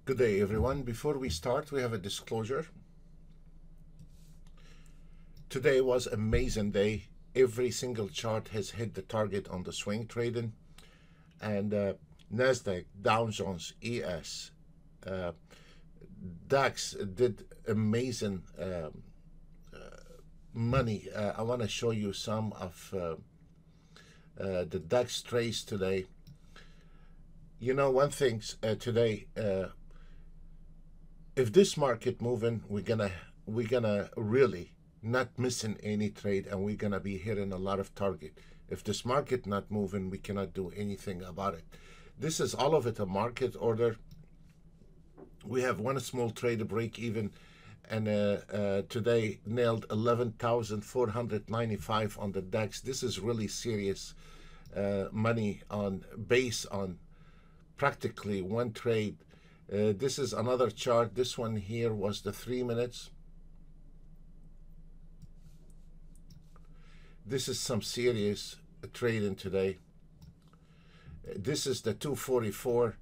Good day, everyone. Before we start, we have a disclosure. Today was an amazing day. Every single chart has hit the target on the swing trading, and NASDAQ, Dow Jones, ES, DAX did amazing money. I want to show you some of the DAX trades today. You know, one thing today, if this market moving, we're gonna really not missing any trade, and we're gonna be hitting a lot of target. If this market not moving, we cannot do anything about it. This is all of it a market order. We have one small trade break even, and today nailed 11,495 on the DAX. This is really serious money on base on practically one trade. This is another chart. This one here was the 3 minutes. This is some serious trading today. This is the 244.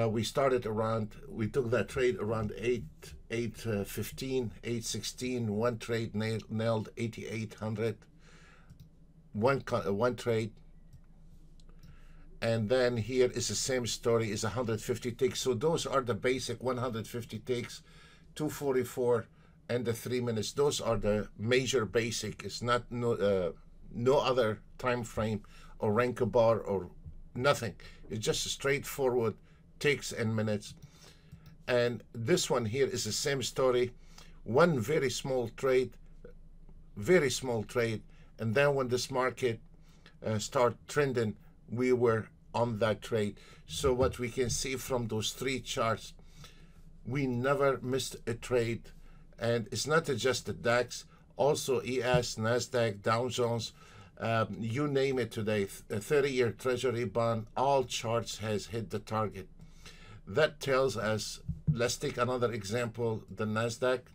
We started around, we took that trade around 815, 816. One trade nailed 8,800. One trade. And then here is the same story, is 150 ticks. So those are the basic 150 ticks, 244, and the 3 minutes. Those are the major basic. It's not no other time frame or rank bar or nothing. It's just a straightforward ticks and minutes. And this one here is the same story. One very small trade, and then when this market start trending, we were on that trade. So what we can see from those three charts, we never missed a trade. And it's not just the DAX, also ES, NASDAQ, Dow Jones, you name it today, a 30-year treasury bond, all charts has hit the target. That tells us, let's take another example, the NASDAQ.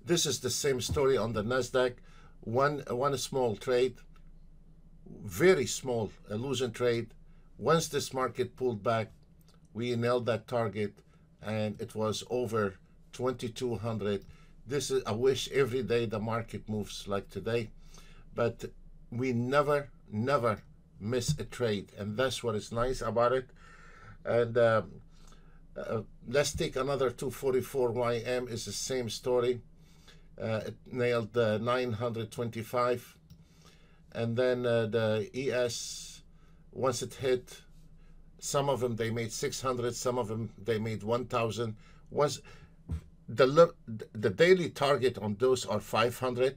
This is the same story on the NASDAQ. One small trade, very small losing trade. Once this market pulled back, we nailed that target, and it was over 2,200. This is, I wish every day the market moves like today, but we never miss a trade, and that's what is nice about it. And let's take another 244 YM. Is the same story. It nailed 925. And then the ES, once it hit, some of them they made 600, some of them they made 1,000. Once the daily target on those are 500.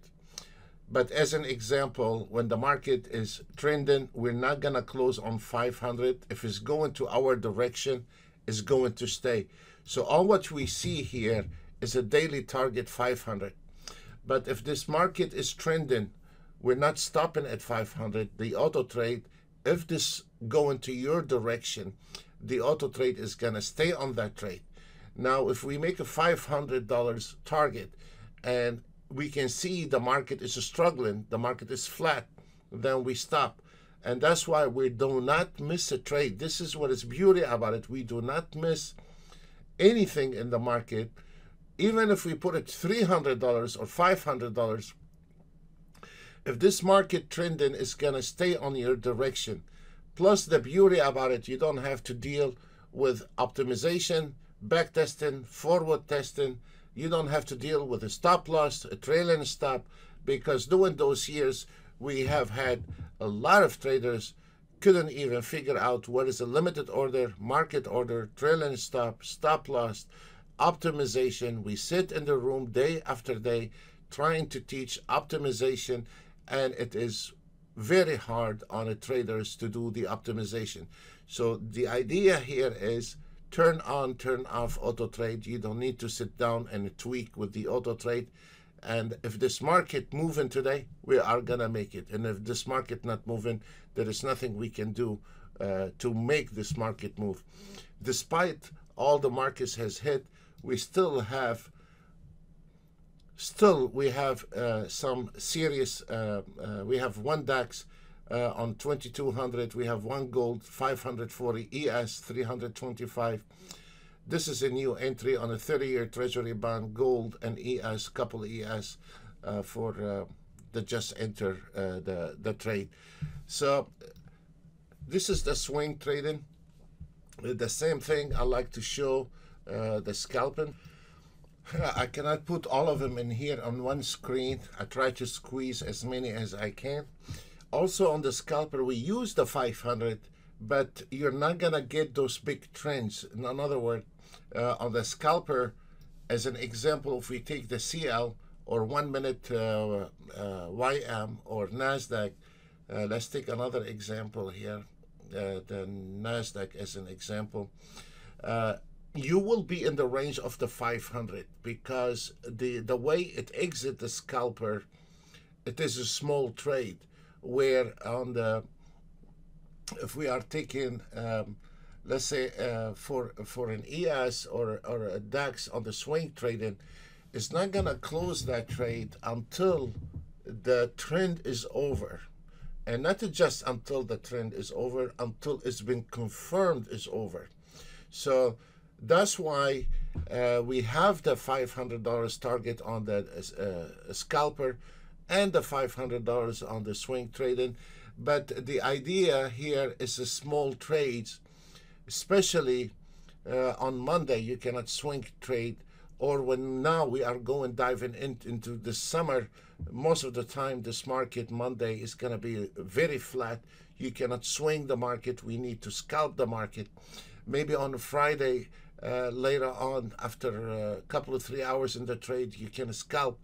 But as an example, when the market is trending, we're not gonna close on 500. If it's going to our direction, it's going to stay. So all what we see here is a daily target 500. But if this market is trending, we're not stopping at 500. The auto trade, if this going to your direction, the auto trade is gonna stay on that trade. Now, if we make a $500 target and we can see the market is struggling, the market is flat, then we stop. And that's why we do not miss a trade. This is what is beauty about it. We do not miss anything in the market. Even if we put it $300 or $500, if this market trending is gonna stay on your direction. Plus the beauty about it, you don't have to deal with optimization, back testing, forward testing. You don't have to deal with a stop loss, a trailing stop, because during those years, we have had a lot of traders couldn't even figure out what is a limited order, market order, trailing stop, stop loss, optimization. We sit in the room day after day trying to teach optimization, and it is very hard on the traders to do the optimization. So the idea here is turn on, turn off auto trade. You don't need to sit down and tweak with the auto trade. And if this market moving today, we are gonna make it. And if this market not moving, there is nothing we can do to make this market move. Despite all the markets has hit, we still have some serious, we have one DAX On 2200 we have one gold, 540 ES, 325. This is a new entry on a 30-year treasury bond, gold and ES, couple ES for the just enter the trade. So this is the swing trading. The same thing I like to show the scalping. I cannot put all of them in here on one screen. I try to squeeze as many as I can. Also on the scalper we use the 500, but you're not gonna get those big trends. In other words, on the scalper, as an example, if we take the CL or 1 minute YM or NASDAQ, let's take another example here, the NASDAQ as an example. You will be in the range of the 500 because the way it exits the scalper, it is a small trade, where on the, if we are taking let's say for an ES or a DAX on the swing trading, it's not gonna close that trade until the trend is over, and not just until the trend is over, until it's been confirmed is over. So that's why we have the $500 target on the scalper and the $500 on the swing trading. But the idea here is a small trades, especially on Monday. You cannot swing trade, or when now we are going diving into the summer. Most of the time this market Monday is going to be very flat. You cannot swing the market. We need to scalp the market. Maybe on Friday later on, after a couple of 3 hours in the trade, you can scalp,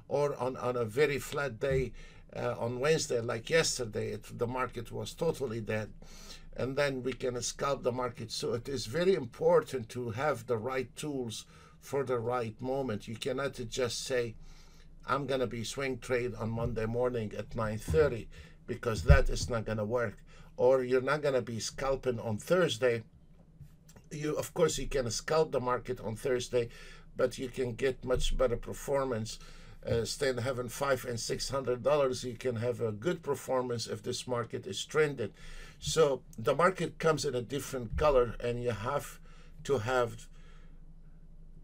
or on a very flat day on Wednesday like yesterday, the market was totally dead, and then we can scalp the market. So it is very important to have the right tools for the right moment. You cannot just say, I'm going to be swing trade on Monday morning at 9:30, because that is not going to work. Or you're not going to be scalping on Thursday. Of course, you can scalp the market on Thursday, but you can get much better performance. Instead of having $500 and $600, you can have a good performance if this market is trending. So the market comes in a different color, and you have to have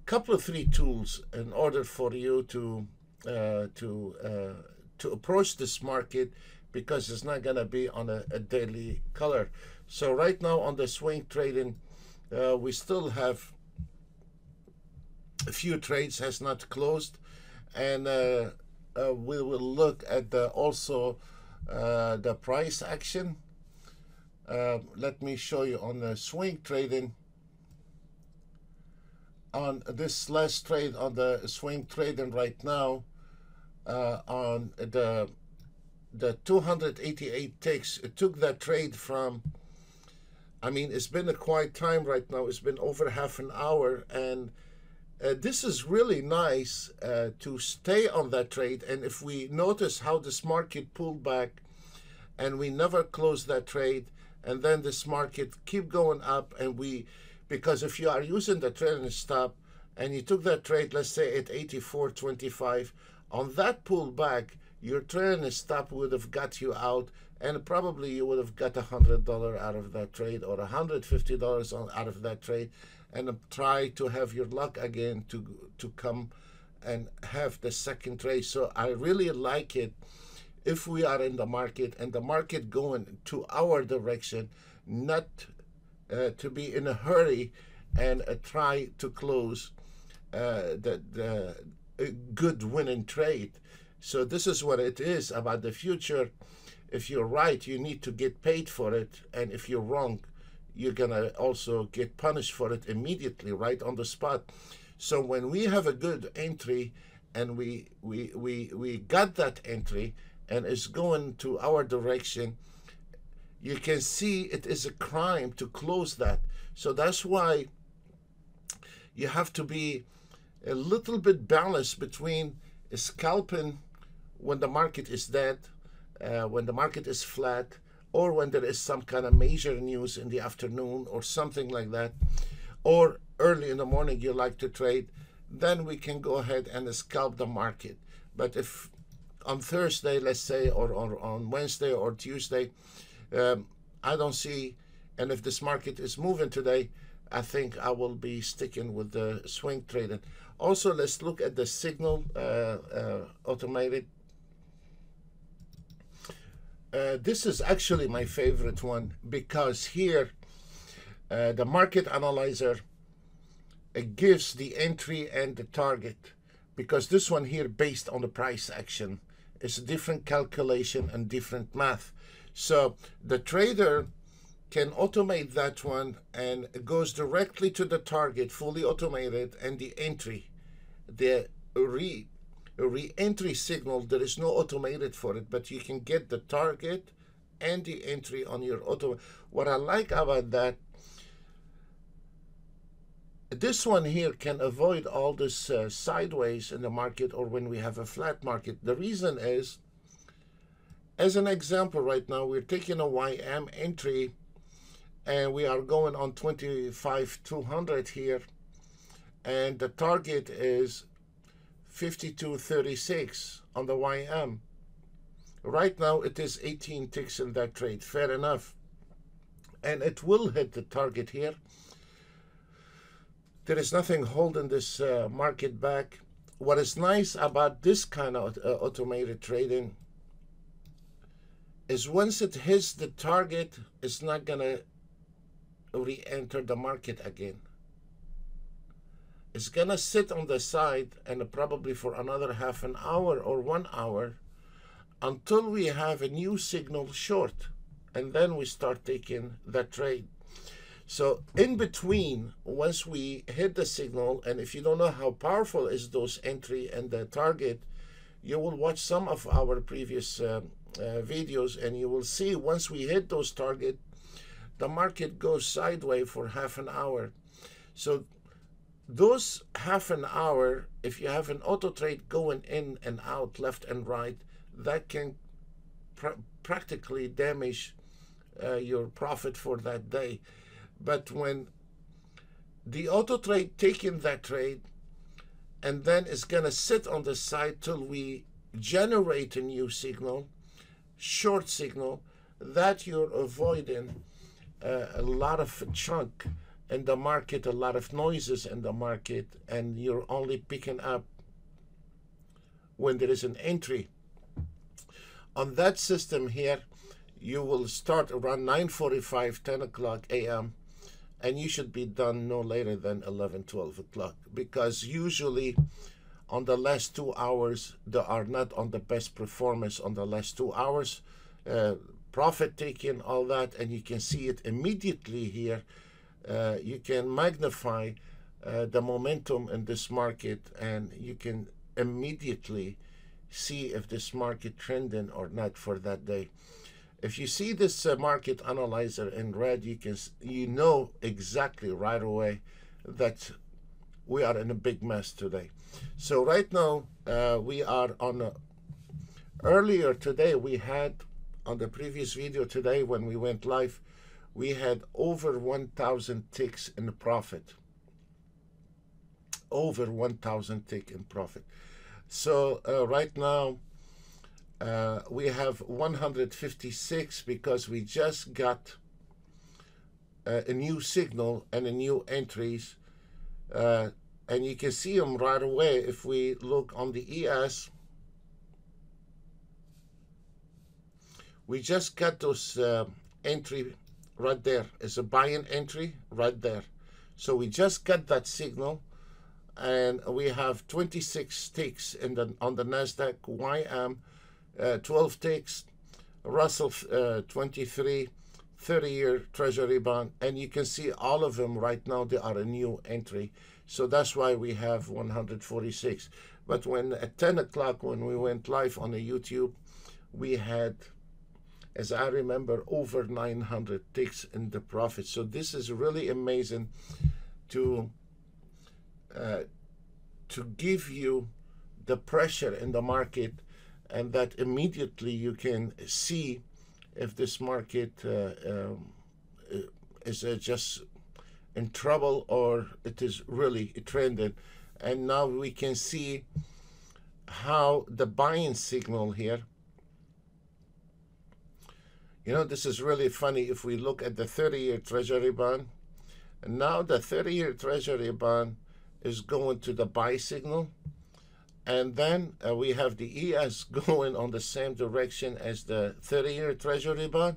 a couple of 3 tools in order for you to approach this market, because it's not going to be on a daily color. So right now on the swing trading, we still have a few trades has not closed, and we will look at also the price action. Let me show you on the swing trading. On this last trade on the swing trading right now, on the 288 ticks, it took that trade from, I mean, it's been a quiet time right now. It's been over half an hour, and this is really nice to stay on that trade. And if we notice how this market pulled back and we never closed that trade, and then this market keep going up, and because if you are using the trailing stop and you took that trade, let's say at 84.25, on that pullback, your trailing stop would have got you out, and probably you would have got $100 out of that trade, or $150 out of that trade, and try to have your luck again to come and have the second trade. So I really like it if we are in the market and the market going to our direction, not to be in a hurry and try to close the good winning trade. So this is what it is about the future. If you're right, you need to get paid for it, and if you're wrong, you're gonna also get punished for it immediately, right on the spot. So when we have a good entry, and we got that entry and it's going to our direction, you can see it is a crime to close that. So that's why you have to be a little bit balanced between scalping when the market is dead, when the market is flat, or when there is some kind of major news in the afternoon or something like that, or early in the morning you like to trade, then we can go ahead and scalp the market. But if on Thursday, let's say, or on Wednesday or Tuesday, I don't see. And if this market is moving today, I think I will be sticking with the swing trading. Also, let's look at the signal automated. This is actually my favorite one, because here the market analyzer, it gives the entry and the target, because this one here based on the price action. It's a different calculation and different math. So the trader can automate that one, and it goes directly to the target, fully automated, and the entry. The re-entry signal, there is no automated for it, but you can get the target and the entry on your auto. What I like about that, this one here can avoid all this sideways in the market, or when we have a flat market. The reason is, as an example, right now we're taking a YM entry and we are going on 25,200 here, and the target is 52.36 on the YM. Right now it is 18 ticks in that trade, fair enough, and it will hit the target here. There is nothing holding this market back. What is nice about this kind of automated trading is once it hits the target, it's not gonna re-enter the market again. It's gonna sit on the side, and probably for another half an hour or 1 hour, until we have a new signal short, and then we start taking that trade. So in between, once we hit the signal, and if you don't know how powerful is those entry and the target, you will watch some of our previous videos, and you will see once we hit those target, the market goes sideways for half an hour. So those half an hour, if you have an auto trade going in and out, left and right, that can practically damage your profit for that day. But when the auto trade taking that trade, and then it's gonna sit on the side till we generate a new signal, short signal, that you're avoiding a lot of chunk in the market, a lot of noises in the market, and you're only picking up when there is an entry. On that system here, you will start around 9:45, 10 o'clock a.m., and you should be done no later than 11, 12 o'clock, because usually on the last 2 hours, they are not on the best performance on the last 2 hours. Profit taking, all that, and you can see it immediately here. You can magnify the momentum in this market, and you can immediately see if this market trending or not for that day. If you see this market analyzer in red, you know exactly right away that we are in a big mess today. So right now we are on earlier today, we had on the previous video today when we went live, we had over 1,000 ticks in profit. Over 1,000 tick in profit. So right now we have 156, because we just got a new signal and a new entries, and you can see them right away. If we look on the ES, we just got those entry right there. It's a buy-in entry right there. So we just got that signal, and we have 26 ticks in on the NASDAQ, YM 12 ticks, Russell 23, 30-year Treasury bond, and you can see all of them right now, they are a new entry. So that's why we have 146. But when at 10 o'clock, when we went live on the YouTube, we had, as I remember, over 900 ticks in the profit. So this is really amazing to give you the pressure in the market, and that immediately you can see if this market is just in trouble or it is really trending. And now we can see how the buying signal here, you know, this is really funny. If we look at the 30-year Treasury bond, and now the 30-year Treasury bond is going to the buy signal, and then we have the ES going on the same direction as the 30-year Treasury bond.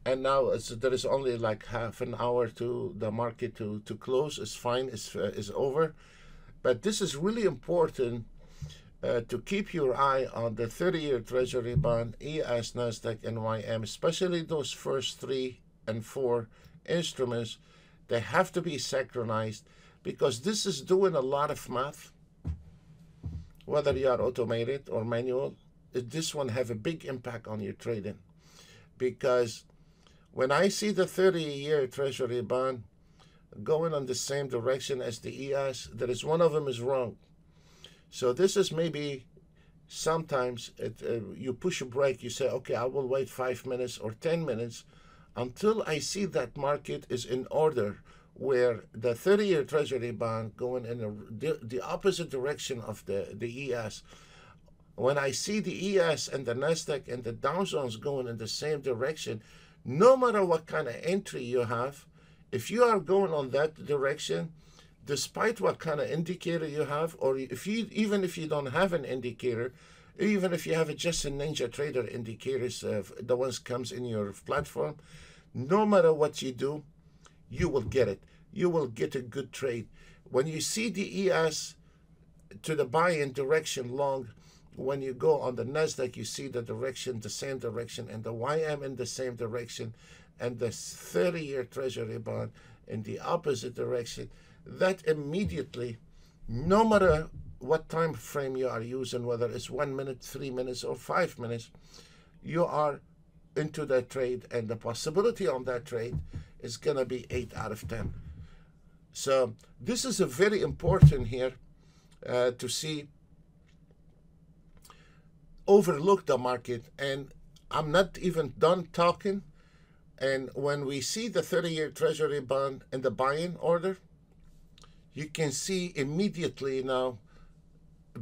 And now there is only like half an hour to the market to close. It's fine, it's over. But this is really important to keep your eye on the 30-year Treasury bond, ES, NASDAQ, and YM, especially those first 3 and 4 instruments. They have to be synchronized because this is doing a lot of math. Whether you are automated or manual, this one have a big impact on your trading. Because when I see the 30-year Treasury bond going on the same direction as the ES, there is one of them is wrong. So this is maybe sometimes you push a brake, you say, okay, I will wait 5 minutes or 10 minutes until I see that market is in order, where the 30-year Treasury bond going in the opposite direction of the ES. When I see the ES and the NASDAQ and the Dow Jones going in the same direction, no matter what kind of entry you have, if you are going on that direction, despite what kind of indicator you have, or even if you don't have an indicator, even if you have just a NinjaTrader indicators, the ones comes in your platform, no matter what you do, you will get it. You will get a good trade. When you see the ES to the buy-in direction long, when you go on the NASDAQ, you see the direction, the same direction, and the YM in the same direction, and the 30-year Treasury bond in the opposite direction. That immediately, no matter what time frame you are using, whether it's 1 minute, 3 minutes, or 5 minutes, you are into that trade, and the possibility on that trade is going to be 8 out of 10. So this is a very important here to see. Overlook the market, and I'm not even done talking. And when we see the 30-year Treasury bond in the buy-in order, you can see immediately now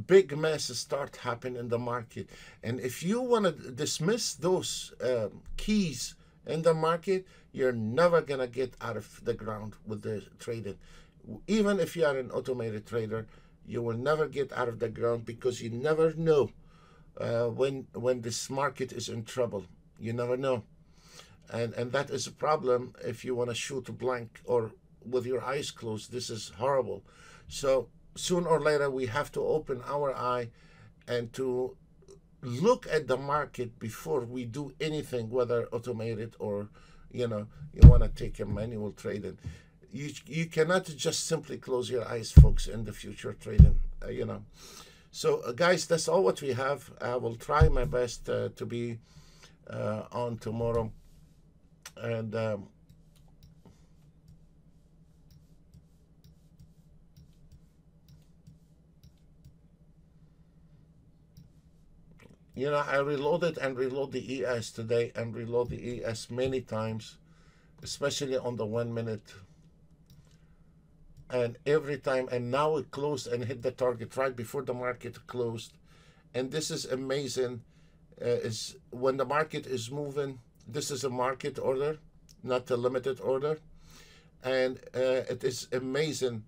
big messes start happening in the market. And if you want to dismiss those keys in the market, you're never going to get out of the ground with the trading. Even if you are an automated trader, you will never get out of the ground, because you never know when this market is in trouble. You never know. And that is a problem if you want to shoot a blank or with your eyes closed. This is horrible. So sooner or later we have to open our eye and to look at the market before we do anything, whether automated or you want to take a manual trading. You cannot just simply close your eyes, folks, in the future trading. So guys, that's all what we have. I will try my best to be on tomorrow, and I reloaded and reload the ES today, and reload the ES many times, especially on the 1 minute. And every time, and now it closed and hit the target right before the market closed. And this is amazing. Is when the market is moving, this is a market order, not a limited order. And it is amazing.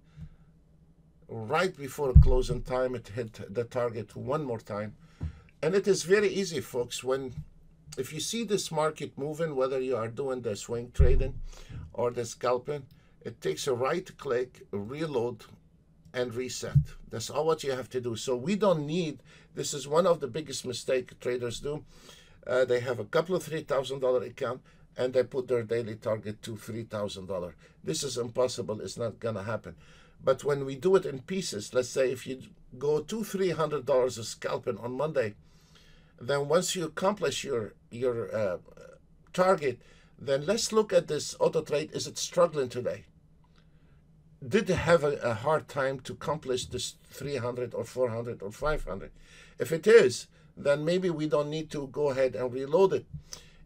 Right before closing time, it hit the target one more time. And it is very easy, folks. If you see this market moving, whether you are doing the swing trading or the scalping, it takes a right click, reload, and reset. That's all what you have to do. So we don't need, this is one of the biggest mistakes traders do. They have a couple of $3,000 account, and they put their daily target to $3,000. This is impossible. It's not going to happen. But when we do it in pieces, let's say if you go to $300 of scalping on Monday, then once you accomplish your target, then let's look at this auto trade. Is it struggling today? Did it have a hard time to accomplish this 300 or 400 or 500? If it is, then maybe we don't need to go ahead and reload it.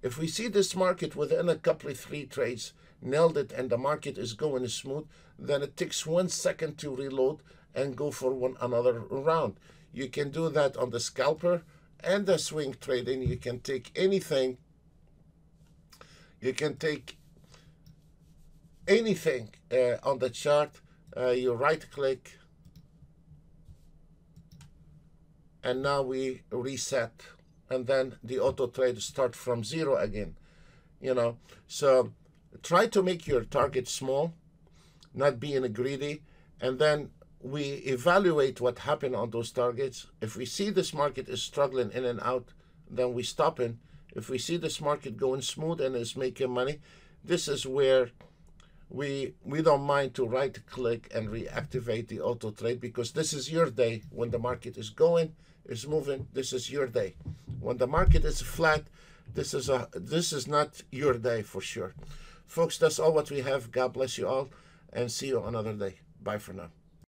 If we see this market within a couple of 3 trades nailed it, and the market is going smooth, then it takes 1 second to reload and go for another round. You can do that on the scalper and the swing trading. You can take anything. You can take anything on the chart. You right click, and now we reset, and then the auto trade start from zero again. You know, so try to make your target small, not being greedy, and then we evaluate what happened on those targets. If we see this market is struggling in and out, then we stop in. If we see this market going smooth and is making money, this is where we don't mind to right click and reactivate the auto trade, because this is your day. When the market is going, is moving, this is your day. When the market is flat, this is not your day for sure. Folks, that's all what we have. God bless you all, and see you another day. Bye for now.